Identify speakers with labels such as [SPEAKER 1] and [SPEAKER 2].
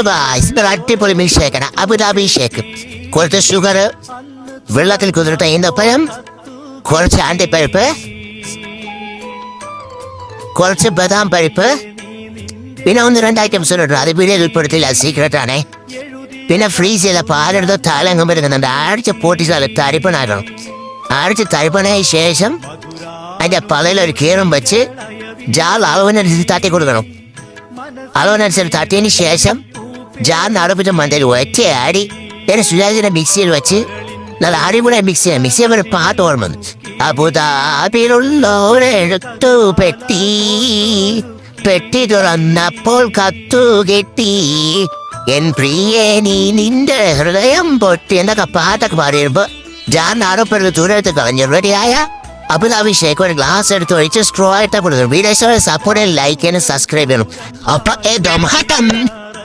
[SPEAKER 1] ഇതൊരു അടിപൊളി milk ഷേക്കാണ്, Abu Dhabi shake. കുറച്ച് ഷുഗർ, വെള്ളത്തിൽ കുതിർത്ത ഈന്തപ്പഴം, കുറച്ച് അണ്ടിപ്പരിപ്പ്, കുറച്ച് ബദാം പരിപ്പ്, പിന്നെ 1-2 ഐറ്റംസ് ഉണ്ട്. അത് വീഡിയോ ഉൾപ്പെടുത്തില്ല, സീക്രട്ട് ആണേ. പിന്നെ ഫ്രീസ് ചെയ്ത പാലെടുത്ത് തലങ്ങും വരുന്നുണ്ട്. അടിച്ച് പൊട്ടിച്ചാൽ തരിപ്പണാക്കണം. അടിച്ച് തരിപ്പണായ ശേഷം അതിൻ്റെ പലയിലൊരു കീറും വെച്ച് ജാർ അളവിനനുസരിച്ച് തട്ടി കൊടുക്കണം. അളവിനനുസരിച്ച് തട്ടിയതിന് ശേഷം ജാറിന് അടുപ്പിച്ച് മണ്ടയിൽ ഒറ്റ ആടി പിന്നെ സുജാതിയുടെ മിക്സിയിൽ വെച്ച് നല്ല അടിപൊളി മിക്സ് ചെയ്യാം. മിക്സ് ചെയ്യുമ്പോൾ ഒരു പാട്ട് ഓർമ്മ വന്നു. അബുദാബിയിലുള്ളൊരെഴുത്തു പെട്ടി, പെട്ടി തുറന്നപ്പോൾ കത്തു കെട്ടി, എൻ പ്രിയേ നീ നിന്റെ ഹൃദയം പൊട്ടി എന്നൊക്കെ പാട്ടൊക്കെ പാടിയപ്പോൾ ജാറിന് അടുപ്പെടുത്ത് ദൂരത്ത് കളഞ്ഞ് റെഡിയായ അബുദാബി ഷേക്ക് ഒരു ഗ്ലാസ് എടുത്ത് ഒഴിച്ച് സ്ട്രോ ആയിട്ട് കൊടുക്കും. വീഡിയോസ് സപ്പോർട്ട് ലൈക്ക് ചെയ്യാനും സബ്സ്ക്രൈബ് ചെയ്യണം. അപ്പം